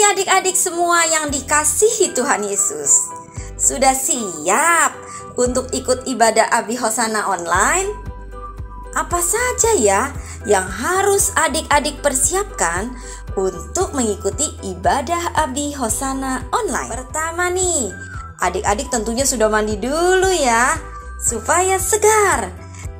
adik-adik semua yang dikasihi Tuhan Yesus. Sudah siap untuk ikut ibadah Abi Hosana online? Apa saja ya yang harus adik-adik persiapkan untuk mengikuti ibadah Abi Hosana online? Pertama nih, adik-adik tentunya sudah mandi dulu ya, supaya segar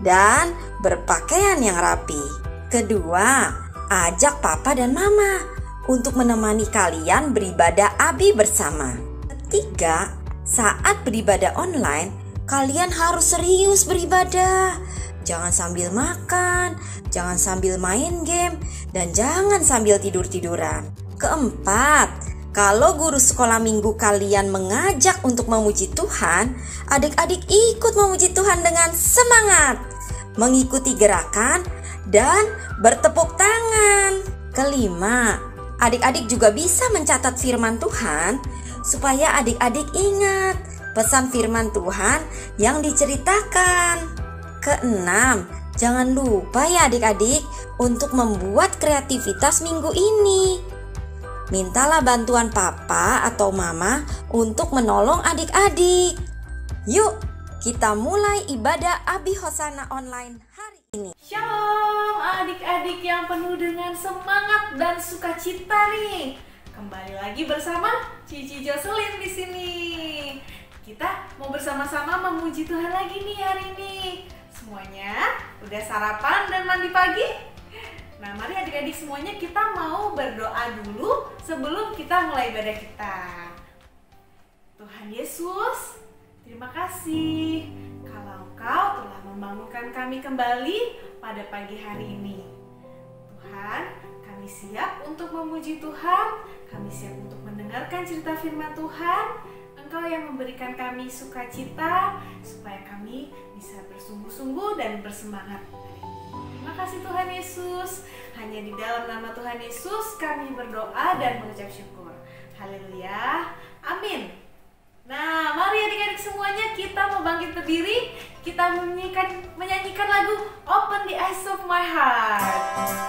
dan berpakaian yang rapi. Kedua, ajak papa dan mama untuk menemani kalian beribadah Abi bersama. Ketiga, saat beribadah online, kalian harus serius beribadah. Jangan sambil makan, jangan sambil main game, dan jangan sambil tidur-tiduran. Keempat, kalau guru sekolah minggu kalian mengajak untuk memuji Tuhan, adik-adik ikut memuji Tuhan dengan semangat, mengikuti gerakan, dan bertepuk tangan. Kelima, adik-adik juga bisa mencatat firman Tuhan supaya adik-adik ingat pesan firman Tuhan yang diceritakan. Keenam, jangan lupa ya adik-adik untuk membuat kreativitas minggu ini. Mintalah bantuan papa atau mama untuk menolong adik-adik. Yuk, kita mulai ibadah Abi Hosana online hari ini. Shalom adik-adik yang penuh dengan semangat dan sukacita nih. Kembali lagi bersama Cici Jocelyn di sini. Kita mau bersama-sama memuji Tuhan lagi nih hari ini. Semuanya udah sarapan dan mandi pagi? Nah, mari adik-adik semuanya kita mau berdoa dulu sebelum kita mulai ibadah kita. Tuhan Yesus, terima kasih kalau Engkau telah membangunkan kami kembali pada pagi hari ini. Tuhan, kami siap untuk memuji Tuhan, kami siap untuk mendengarkan cerita firman Tuhan. Engkau yang memberikan kami sukacita supaya kami bisa bersungguh-sungguh dan bersemangat. Terima kasih Tuhan Yesus. Hanya di dalam nama Tuhan Yesus kami berdoa dan mengucap syukur. Haleluya. Amin. Nah, mari adik-adik semuanya kita mau bangkit berdiri. Kita menyanyikan lagu Open the Eyes of My Heart.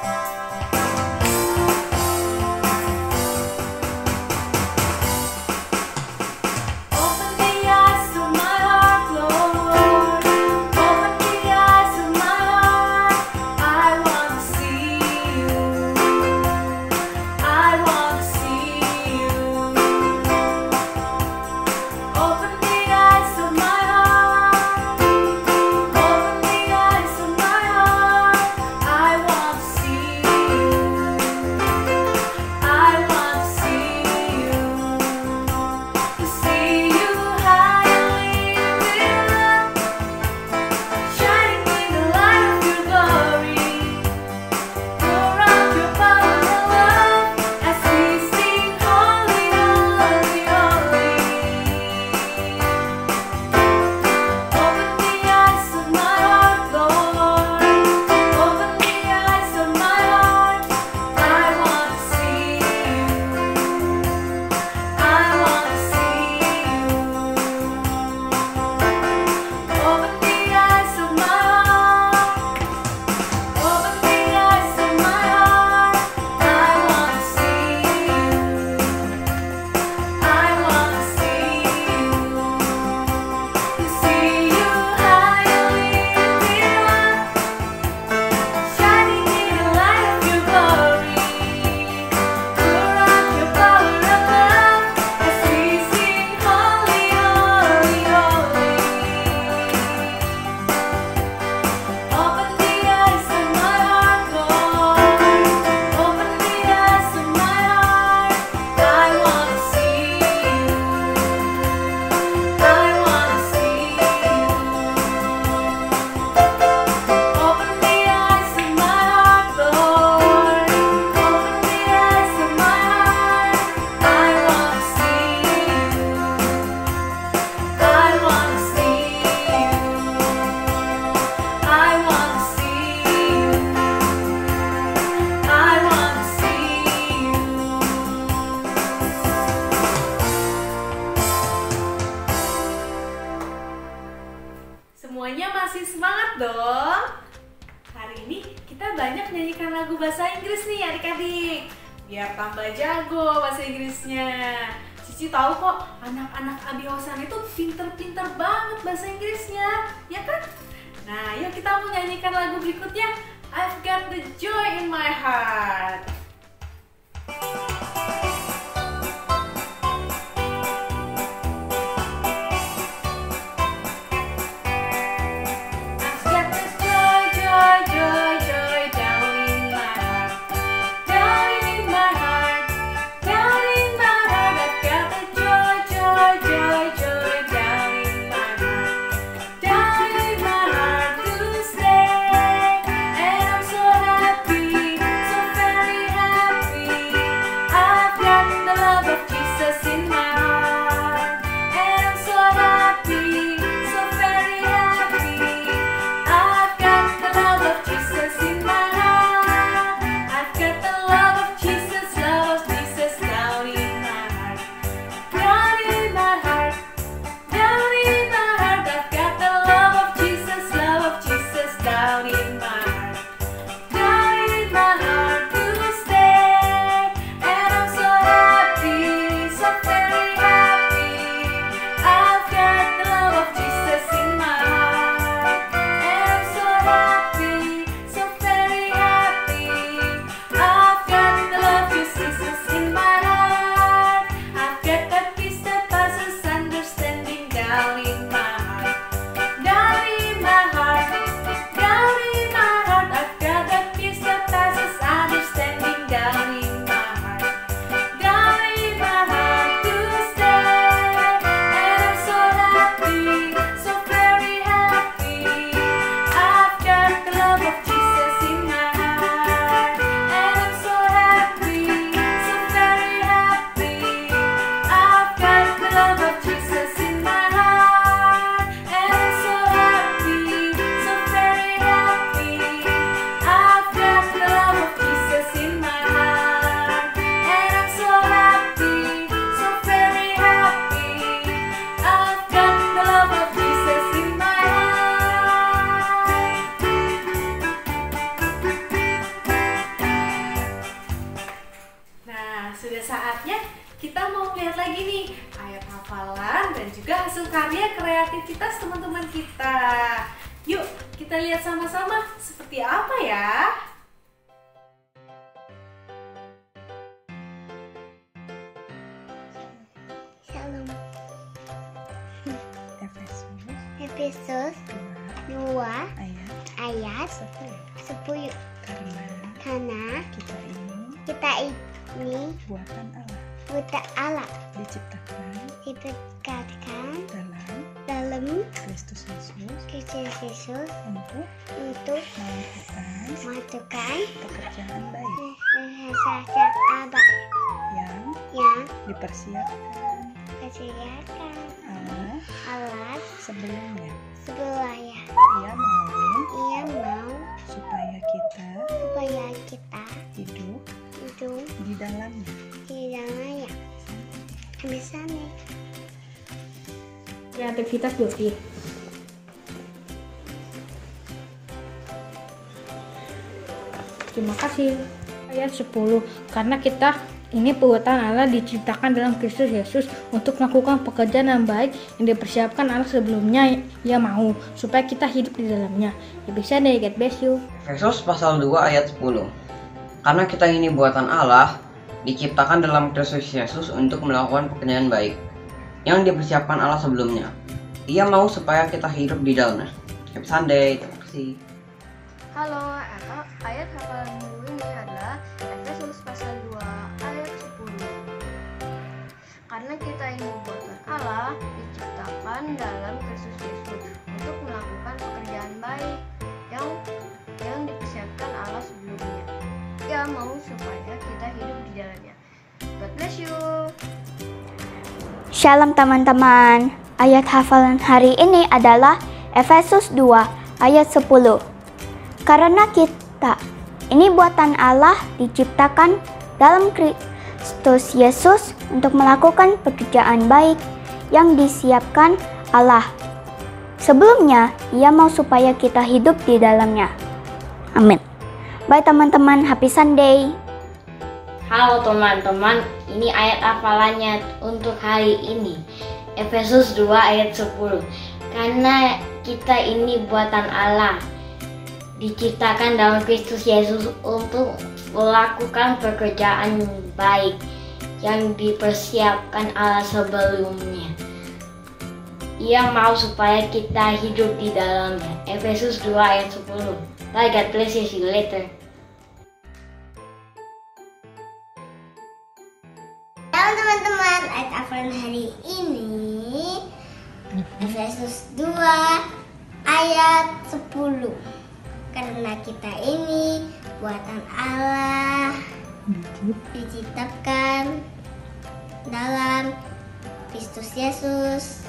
Semuanya masih semangat dong? Hari ini kita banyak nyanyikan lagu bahasa Inggris nih adik-adik. biar tambah jago bahasa Inggrisnya. Cici tahu kok anak-anak Abi Hosan itu pinter-pinter banget bahasa Inggrisnya, ya kan? Nah, yuk kita mau nyanyikan lagu berikutnya, I've Got the Joy in My Heart. Sudah saatnya kita mau lihat lagi nih ayat hafalan dan juga hasil karya kreativitas teman-teman kita. Yuk kita lihat sama-sama seperti apa ya. Shalom. Efesus 2 ayat 10. Karena kita ini buatan Allah diciptakan dalam Kristus Yesus untuk melakukan pekerjaan baik yang dipersiapkan Allah sebelumnya. Ia mau supaya kita hidup di dalamnya. Bisa nih. Kreativitas Lutfi. Terima kasih. Ayat 10. Karena kita ini buatan Allah diciptakan dalam Kristus Yesus untuk melakukan pekerjaan yang baik yang dipersiapkan Allah sebelumnya. Ia mau supaya kita hidup di dalamnya. Ya bisa deh, God bless you. Efesus pasal 2 ayat 10. Karena kita ini buatan Allah diciptakan dalam Kristus Yesus untuk melakukan pekerjaan baik yang dipersiapkan Allah sebelumnya. Ia mau supaya kita hidup di dalamnya. Happy Sunday. Terima kasih. Halo, ayat hafalan minggu ini adalah Efesus pasal 2 ayat 10. Karena kita ini buatan Allah diciptakan dalam Kristus Yesus untuk melakukan pekerjaan baik yang dipersiapkan Allah sebelumnya. Ia mau supaya kita hidup di dalamnya. God bless you. Shalom teman-teman. Ayat hafalan hari ini adalah Efesus 2 ayat 10. Karena kita ini buatan Allah diciptakan dalam Kristus Yesus untuk melakukan pekerjaan baik yang disiapkan Allah. Sebelumnya, Ia mau supaya kita hidup di dalamnya. Amin. Bye teman-teman, happy Sunday. Halo teman-teman, ini ayat hafalannya untuk hari ini. Efesus 2 ayat 10. Karena kita ini buatan Allah, diciptakan dalam Kristus Yesus untuk melakukan pekerjaan baik yang dipersiapkan Allah sebelumnya. Ia mau supaya kita hidup di dalamnya. Efesus 2 ayat 10. Bye, God bless you, see you later. Halo teman-teman, ayat hafalan hari ini Efesus 2 ayat 10. Karena kita ini buatan Allah, diciptakan dalam Kristus Yesus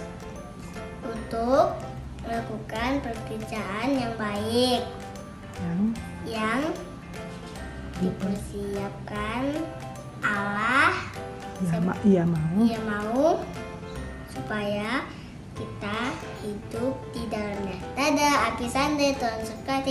untuk melakukan pekerjaan yang baik yang dipersiapkan Allah. Ia mau supaya kita hidup di dalamnya. Dadah, happy Sunday, Tuhan suka.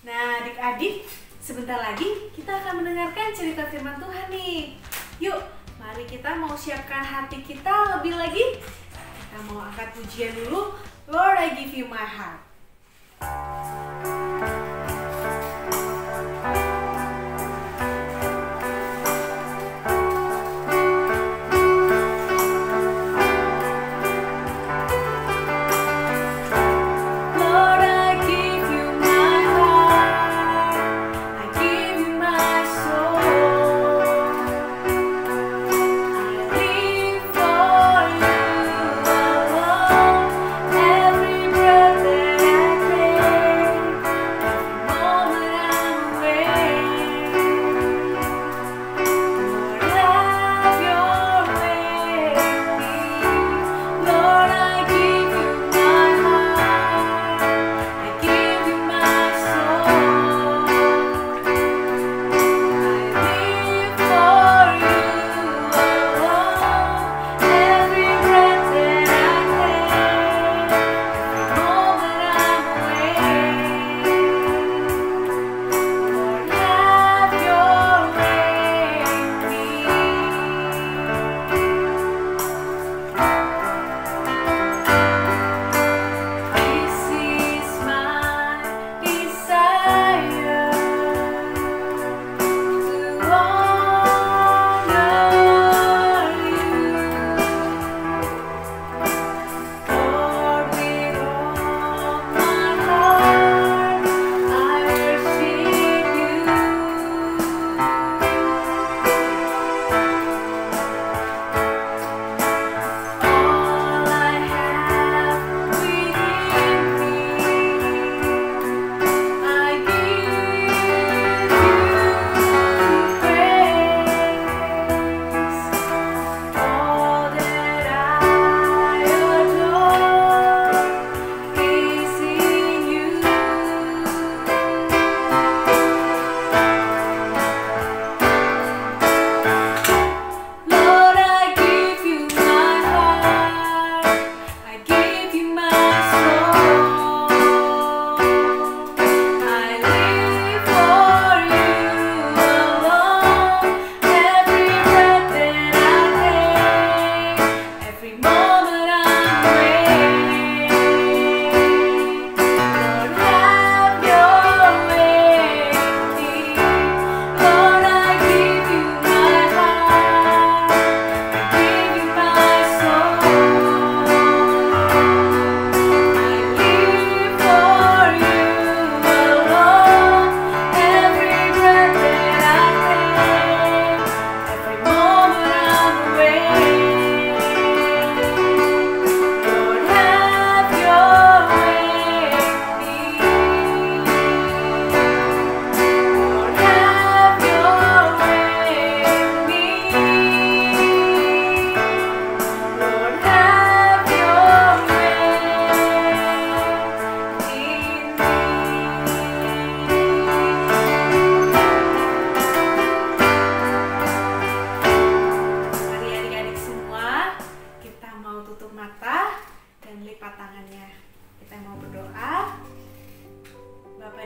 Nah, adik-adik, sebentar lagi kita akan mendengarkan cerita firman Tuhan nih. Yuk, mari kita mau siapkan hati kita lebih lagi. Kita mau angkat pujian dulu. Lord, I give you my heart. Every breath that I take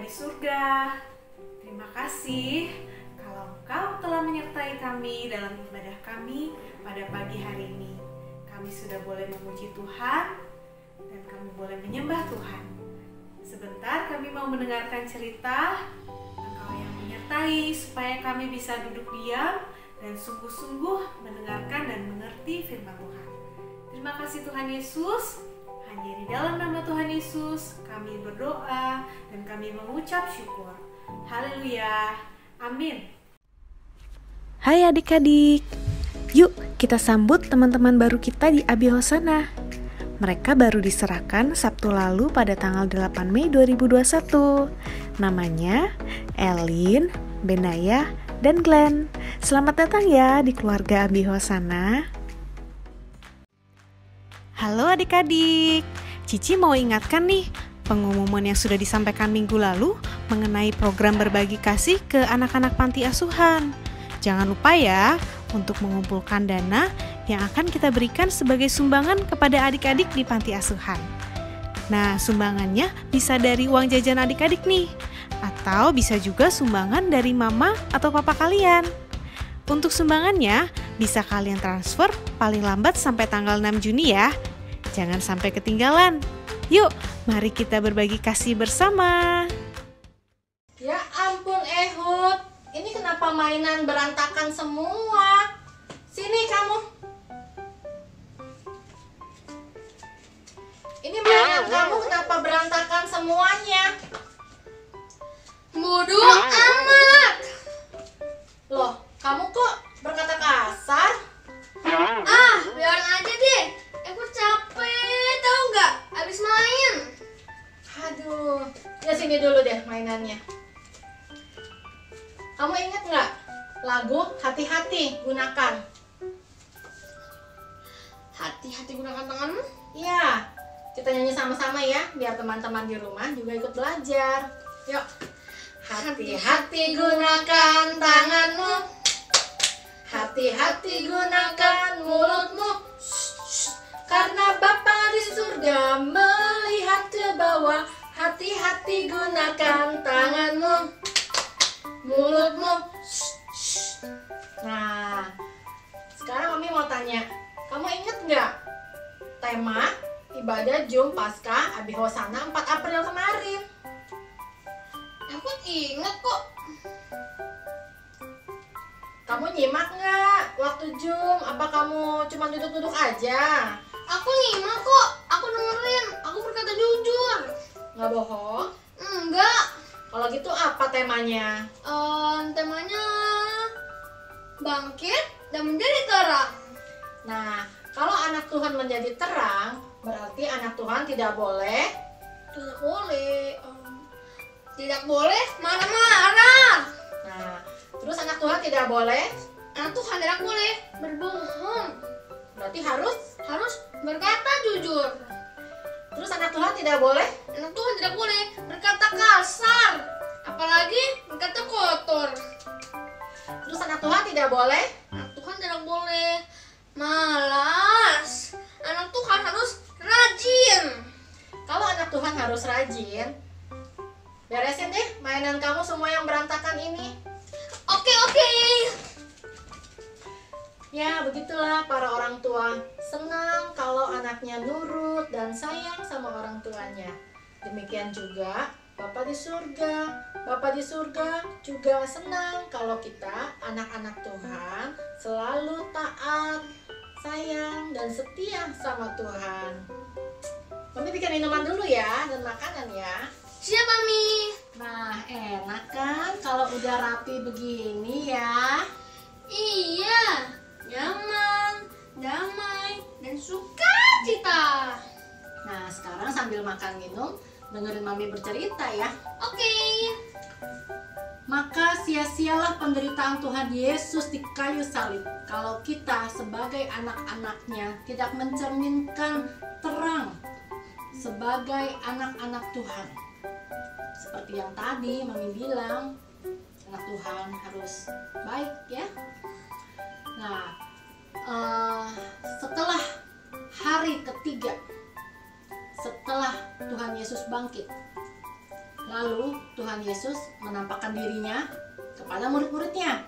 di surga, terima kasih kalau Engkau telah menyertai kami dalam ibadah kami pada pagi hari ini. Kami sudah boleh memuji Tuhan dan kami boleh menyembah Tuhan. Sebentar kami mau mendengarkan cerita Engkau yang menyertai supaya kami bisa duduk diam dan sungguh-sungguh mendengarkan dan mengerti firman Tuhan. Terima kasih Tuhan Yesus. Hanya di dalam nama Tuhan Yesus kami berdoa dan kami mengucap syukur. Haleluya. Amin. Hai adik-adik. Yuk kita sambut teman-teman baru kita di Abi Hosana. Mereka baru diserahkan Sabtu lalu pada tanggal 8 Mei 2021. Namanya Elin, Benaya, dan Glenn. Selamat datang ya di keluarga Abi Hosana. Halo adik-adik, Cici mau ingatkan nih pengumuman yang sudah disampaikan minggu lalu mengenai program berbagi kasih ke anak-anak panti asuhan. Jangan lupa ya untuk mengumpulkan dana yang akan kita berikan sebagai sumbangan kepada adik-adik di panti asuhan. Nah, sumbangannya bisa dari uang jajan adik-adik nih, atau bisa juga sumbangan dari mama atau papa kalian. Untuk sumbangannya, bisa kalian transfer paling lambat sampai tanggal 6 Juni ya. Jangan sampai ketinggalan. Yuk, mari kita berbagi kasih bersama. Ya ampun Ehud, ini kenapa mainan berantakan semua? Sini kamu. Ini mainan kamu kenapa berantakan semuanya? Bodoh amat. Loh, kamu kok berkata kasar? Ah, biarin aja deh. Aku capek, tahu nggak? Abis main. Aduh, ya sini dulu deh mainannya. Kamu ingat nggak lagu Hati-Hati Gunakan? Hati-hati gunakan tanganmu. Iya, kita nyanyi sama-sama ya, biar teman-teman di rumah juga ikut belajar. Yuk. Hati-hati gunakan tanganmu, hati-hati gunakan mulutmu, karena Bapa di surga melihat ke bawah. Hati-hati gunakan tanganmu, mulutmu. Nah, sekarang Mami mau tanya, kamu inget nggak tema ibadah Jum Paskah Abi Hosana 4 April kemarin? Aku ingat kok. Kamu nyimak nggak waktu Jum? Apa kamu cuma duduk-duduk aja? Aku nyimak kok. Aku dengerin. Aku berkata jujur. Nggak bohong? Enggak. Kalau gitu apa temanya? Temanya bangkit dan menjadi terang. Nah, kalau anak Tuhan menjadi terang, berarti anak Tuhan tidak boleh Tidak boleh marah-marah. Nah, terus anak Tuhan tidak boleh Anak Tuhan tidak boleh berbohong. berarti harus Berkata jujur. terus anak Tuhan tidak boleh Anak Tuhan tidak boleh berkata kasar, apalagi berkata kotor. terus anak Tuhan tidak boleh Anak Tuhan tidak boleh malas. Anak Tuhan harus rajin. Kalau anak Tuhan harus rajin, beresin deh mainan kamu semua yang berantakan ini. Oke. Ya, begitulah para orang tua. Senang kalau anaknya nurut dan sayang sama orang tuanya. Demikian juga Bapa di surga. Bapa di surga juga senang kalau kita anak-anak Tuhan selalu taat, sayang, dan setia sama Tuhan. Mami bikin minuman dulu ya, dan makanan ya. Siap, Mami. Nah, enak kan kalau udah rapi begini ya? Iya, nyaman, damai, dan sukacita. Nah, sekarang sambil makan minum, dengerin Mami bercerita ya. Oke. Maka sia-sialah penderitaan Tuhan Yesus di kayu salib kalau kita sebagai anak-anaknya tidak mencerminkan terang sebagai anak-anak Tuhan. Seperti yang tadi Mami bilang, anak Tuhan harus baik ya. Nah, setelah hari ketiga setelah Tuhan Yesus bangkit, Lalu Tuhan Yesus menampakkan dirinya kepada murid-muridnya.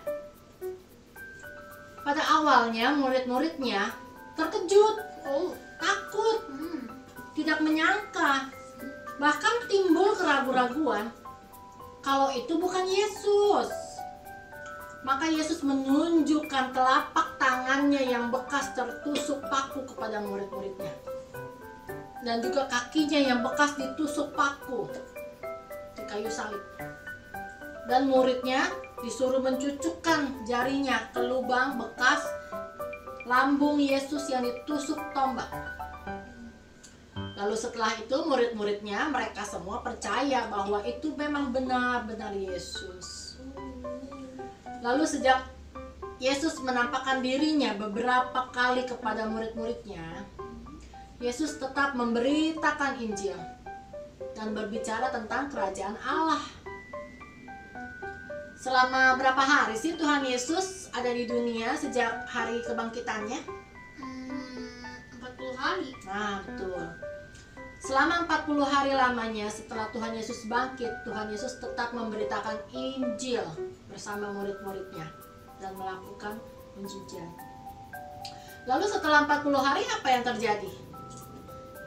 Pada awalnya murid-muridnya terkejut, takut, tidak menyangka, bahkan timbul keraguan-raguan kalau itu bukan Yesus. Maka Yesus menunjukkan telapak tangannya yang bekas tertusuk paku kepada murid-muridnya, dan juga kakinya yang bekas ditusuk paku di kayu salib. Dan muridnya disuruh mencucukkan jarinya ke lubang bekas lambung Yesus yang ditusuk tombak. Lalu setelah itu murid-muridnya, mereka semua percaya bahwa itu memang benar-benar Yesus. Lalu sejak Yesus menampakkan dirinya beberapa kali kepada murid-muridnya, Yesus tetap memberitakan Injil dan berbicara tentang kerajaan Allah. Selama berapa hari sih Tuhan Yesus ada di dunia sejak hari kebangkitannya? 40 hari. Nah, betul. Selama 40 hari lamanya setelah Tuhan Yesus bangkit, Tuhan Yesus tetap memberitakan Injil bersama murid-muridnya dan melakukan mujizat. Lalu setelah 40 hari apa yang terjadi?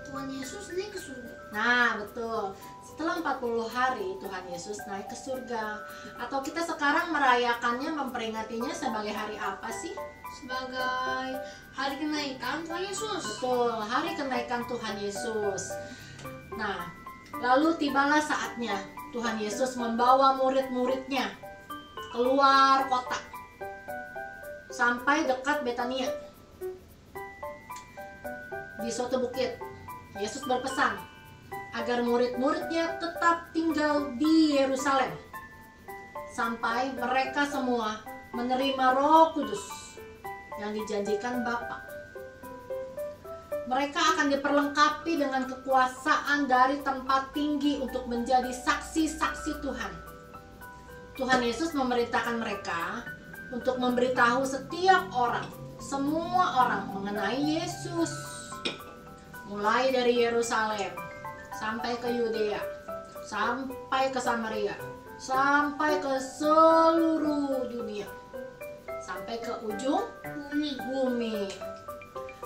Tuhan Yesus naik ke surga. Nah, betul. Setelah 40 hari Tuhan Yesus naik ke surga. Atau kita sekarang merayakannya, memperingatinya sebagai hari apa sih? Sebagai hari kenaikan Tuhan Yesus. Betul, hari kenaikan Tuhan Yesus. Nah, lalu tibalah saatnya Tuhan Yesus membawa murid-muridnya keluar kota sampai dekat Betania. Di suatu bukit, Yesus berpesan agar murid-muridnya tetap tinggal di Yerusalem sampai mereka semua menerima Roh Kudus yang dijanjikan Bapa. Mereka akan diperlengkapi dengan kekuasaan dari tempat tinggi untuk menjadi saksi-saksi Tuhan. Tuhan Yesus memerintahkan mereka untuk memberitahu setiap orang, semua orang mengenai Yesus. Mulai dari Yerusalem sampai ke Yudea, sampai ke Samaria, sampai ke seluruh dunia, sampai ke ujung bumi.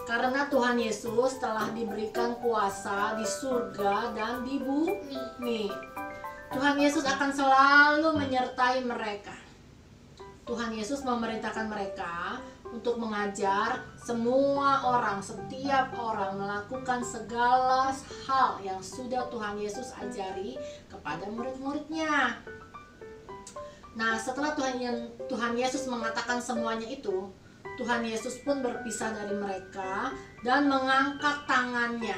Karena Tuhan Yesus telah diberikan kuasa di surga dan di bumi. Tuhan Yesus akan selalu menyertai mereka. Tuhan Yesus memerintahkan mereka untuk mengajar semua orang, setiap orang melakukan segala hal yang sudah Tuhan Yesus ajari kepada murid-muridnya. Nah, setelah Tuhan Yesus mengatakan semuanya itu, Tuhan Yesus pun berpisah dari mereka dan mengangkat tangannya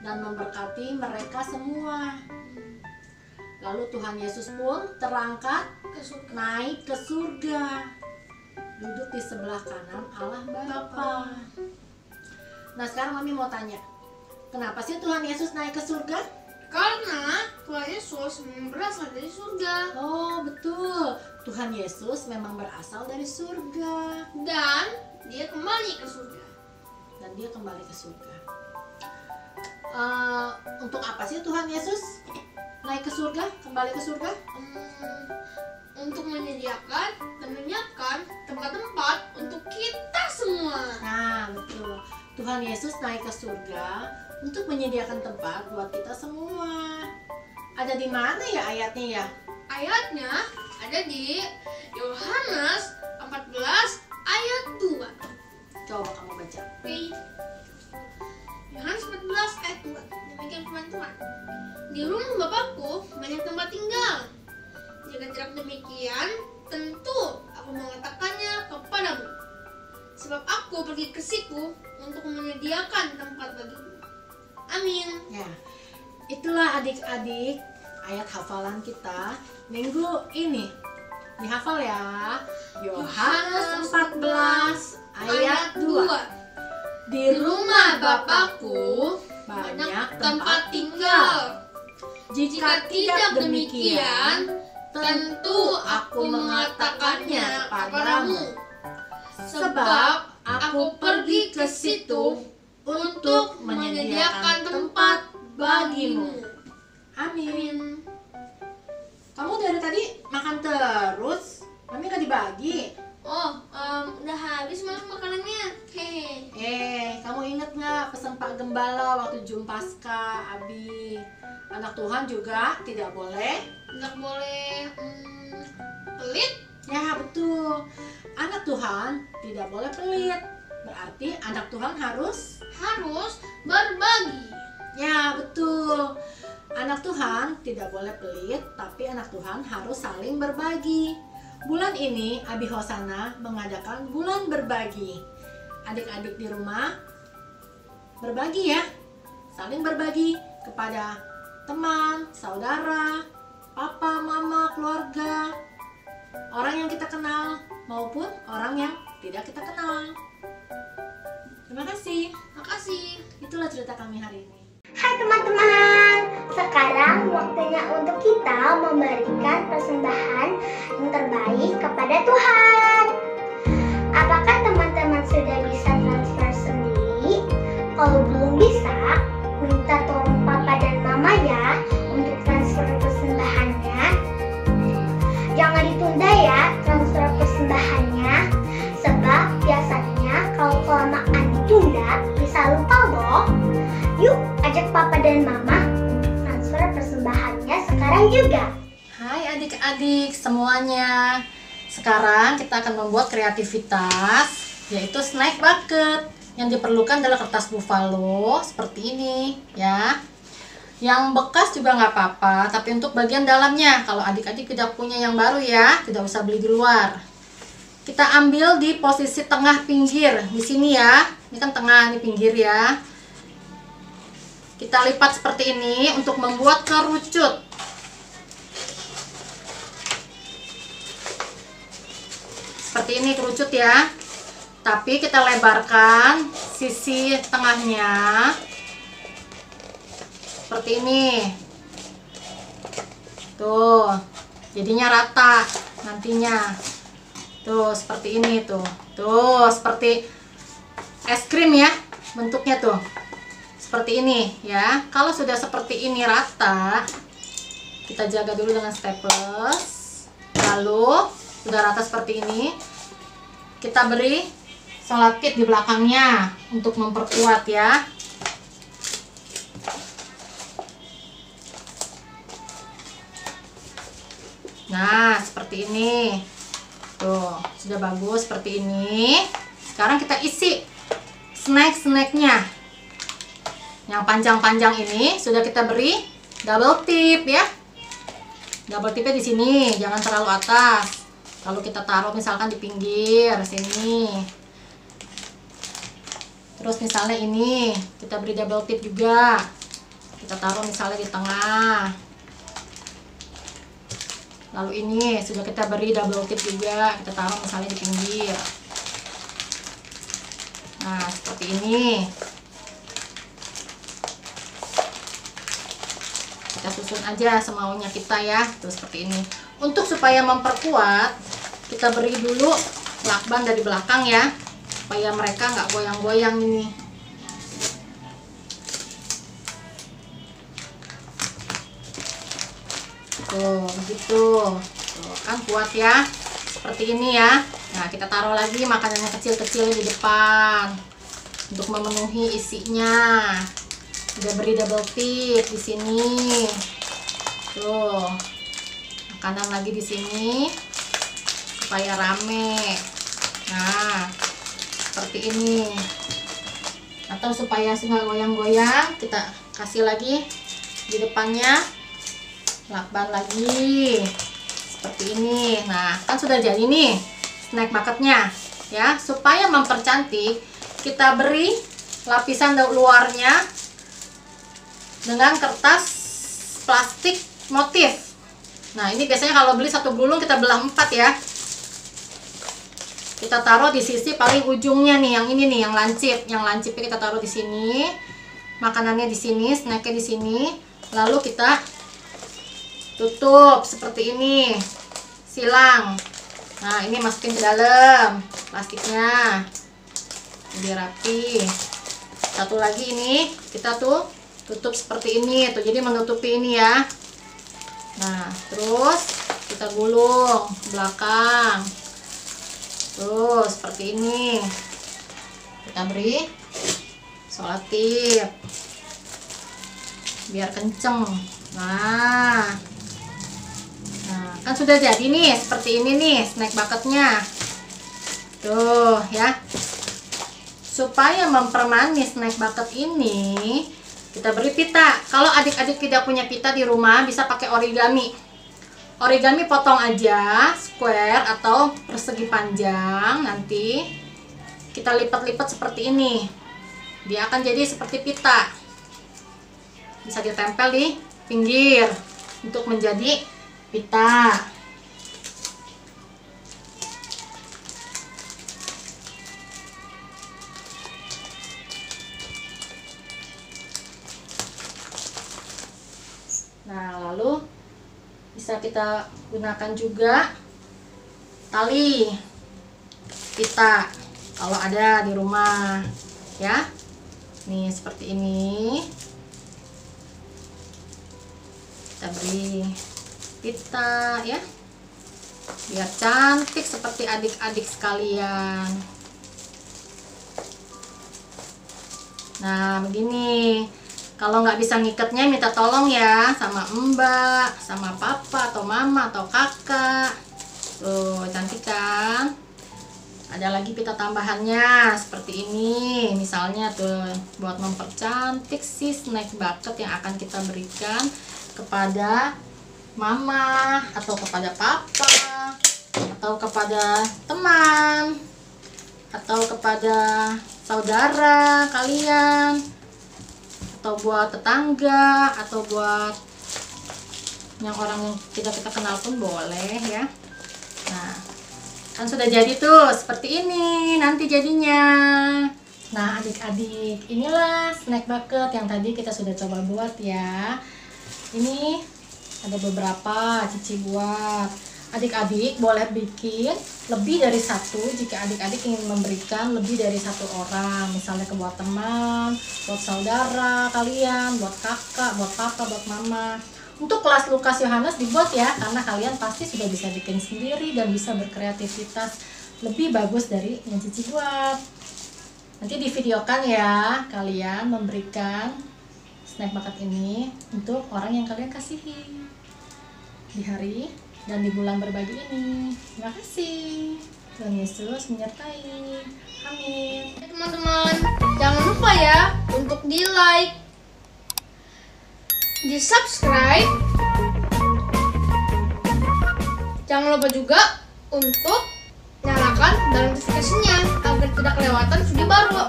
dan memberkati mereka semua. Lalu Tuhan Yesus pun terangkat naik ke surga, duduk di sebelah kanan Allah Bapa. Nah, sekarang Mami mau tanya, kenapa sih Tuhan Yesus naik ke surga? Karena Tuhan Yesus berasal dari surga. Oh, betul. Tuhan Yesus memang berasal dari surga. Dan dia kembali ke surga. Untuk apa sih Tuhan Yesus naik ke surga, kembali ke surga? Untuk menyediakan dan menyiapkan tempat-tempat untuk kita semua. Nah, betul. Tuhan Yesus naik ke surga untuk menyediakan tempat buat kita semua. Ada di mana ya ayatnya ya? Ayatnya ada di Yohanes 14 ayat 2. Coba kamu baca. Yohanes 14 ayat 2. Demikian firman Tuhan. Di rumah Bapakku banyak tempat tinggal. Jika tidak demikian, tentu aku mengatakannya kepadamu. Sebab aku pergi ke situ untuk menyediakan tempat bagimu. Amin. Ya, itulah adik-adik ayat hafalan kita minggu ini. Dihafal ya. Yohanes 14 ayat 2. Di rumah Bapakku banyak tempat tinggal. Jika tidak demikian, tentu aku mengatakannya padamu. Sebab aku pergi ke situ untuk menyediakan tempat bagimu. Amin. Kamu dari tadi makan terus? Mami nggak dibagi? Oh, udah habis Mam makanannya. Hehe. Kamu inget nggak pesan Pak Gembala waktu Jum Pasca, Abi? Anak Tuhan juga tidak boleh. Nggak boleh pelit? Ya betul. Anak Tuhan tidak boleh pelit. Berarti anak Tuhan harus berbagi. Ya betul. Anak Tuhan tidak boleh pelit, tapi anak Tuhan harus saling berbagi. Bulan ini Abi Hosana mengadakan bulan berbagi. Adik-adik di rumah berbagi ya. Saling berbagi kepada teman, saudara, papa, mama, keluarga, orang yang kita kenal maupun orang yang tidak kita kenal. Terima kasih. Makasih. Itulah cerita kami hari ini. Hai teman-teman, sekarang waktunya untuk kita memberikan persembahan yang terbaik kepada Tuhan. Apakah teman-teman sudah bisa transfer sendiri? Kalau belum bisa, minta tolong papa dan mama ya untuk transfer persembahannya. Jangan ditunda ya transfer persembahannya, sebab biasanya kalau kelamaan ditunda bisa lupa loh. Yuk, ajak papa dan mama transfer persembahannya sekarang juga. Hai adik-adik semuanya. Sekarang kita akan membuat kreativitas, yaitu snack bucket. Yang diperlukan adalah kertas buffalo seperti ini ya. Yang bekas juga nggak apa-apa, tapi untuk bagian dalamnya, kalau adik-adik tidak punya yang baru ya, tidak usah beli di luar. Kita ambil di posisi tengah pinggir di sini ya. Ini kan tengah, ini pinggir ya. Kita lipat seperti ini untuk membuat kerucut. Seperti ini kerucut ya. Tapi kita lebarkan sisi tengahnya. Seperti ini. Tuh. Jadinya rata nantinya. Tuh, seperti ini tuh. Tuh, seperti es krim ya bentuknya tuh. Seperti ini ya. Kalau sudah seperti ini rata, kita jaga dulu dengan staples. Lalu sudah rata seperti ini, kita beri selotip di belakangnya untuk memperkuat ya. Nah, seperti ini. Tuh, sudah bagus seperti ini. Sekarang kita isi snack-snacknya. Yang panjang-panjang ini sudah kita beri double tip ya. Double tipnya di sini, jangan terlalu atas. Lalu kita taruh misalkan di pinggir sini. Terus misalnya ini kita beri double tip juga. Kita taruh misalnya di tengah. Lalu ini sudah kita beri double tip juga, kita taruh misalnya di pinggir. Nah, seperti ini. Kita susun aja semaunya kita ya. Tuh seperti ini. Untuk supaya memperkuat, kita beri dulu lakban dari belakang ya, supaya mereka nggak goyang-goyang ini. Tuh begitu. Tuh kan kuat ya. Seperti ini ya. Nah, kita taruh lagi makanannya kecil-kecil di depan untuk memenuhi isinya. Udah beri double tip di sini. Tuh. Makanan lagi di sini supaya rame. Nah, seperti ini. Atau supaya nggak goyang-goyang, kita kasih lagi di depannya lakban lagi. Seperti ini. Nah, kan sudah jadi nih snack bucketnya ya. Supaya mempercantik, kita beri lapisan luarnya dengan kertas plastik motif. Nah, ini biasanya kalau beli satu gulung kita belah 4 ya. Kita taruh di sisi paling ujungnya nih, yang ini nih, yang lancip. Yang lancipnya kita taruh di sini. Makanannya di sini, snacknya di sini. Lalu kita tutup seperti ini. Silang. Nah, ini masukin ke dalam plastiknya. Jadi rapi. Satu lagi ini kita tuh tutup seperti ini tuh, jadi menutupi ini ya. Nah, terus kita gulung ke belakang. Terus seperti ini. Kita beri selotip biar kenceng. Nah, kan sudah jadi nih, seperti ini nih snack bucketnya. Tuh ya. Supaya mempermanis snack bucket ini, kita beri pita. Kalau adik-adik tidak punya pita di rumah, bisa pakai origami. Origami potong aja square atau persegi panjang, nanti kita lipat-lipat seperti ini. Dia akan jadi seperti pita. Bisa ditempel di pinggir untuk menjadi pita. Nah, lalu bisa kita gunakan juga tali pita kalau ada di rumah ya. Nih seperti ini. Kita beri pita ya. Biar cantik seperti adik-adik sekalian. Nah, begini. Kalau nggak bisa ngikatnya, minta tolong ya sama mbak, sama papa, atau mama, atau kakak. Tuh, cantik kan? Ada lagi pita tambahannya seperti ini. Misalnya tuh, buat mempercantik si snack bucket yang akan kita berikan kepada mama, atau kepada papa, atau kepada teman, atau kepada saudara kalian, atau buat tetangga, atau buat yang orang yang tidak kita kenal pun boleh ya. Nah, kan sudah jadi tuh seperti ini nanti jadinya. Nah, adik-adik, inilah snack bucket yang tadi kita sudah coba buat ya. Ini ada beberapa Cici buat. Adik-adik boleh bikin lebih dari satu jika adik-adik ingin memberikan lebih dari satu orang. Misalnya ke buat teman, buat saudara kalian, buat kakak, buat papa, buat mama. Untuk kelas Lukas Yohanes dibuat ya, karena kalian pasti sudah bisa bikin sendiri dan bisa berkreativitas lebih bagus dari yang Cici buat. Nanti divideokan ya, kalian memberikan snack bucket ini untuk orang yang kalian kasihi di hari dan di bulan berbagi ini. Terima kasih. Tuhan Yesus menyertai. Amin. Teman-teman, jangan lupa ya untuk di like, di subscribe. Jangan lupa juga untuk nyalakan dan notifikasinya agar tidak kelewatan video baru.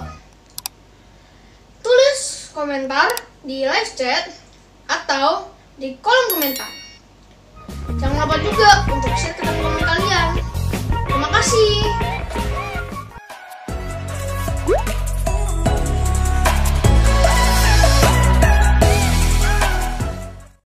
Tulis komentar di live chat atau di kolom komentar. Jangan lupa juga untuk share ke teman-teman kalian. Terima kasih.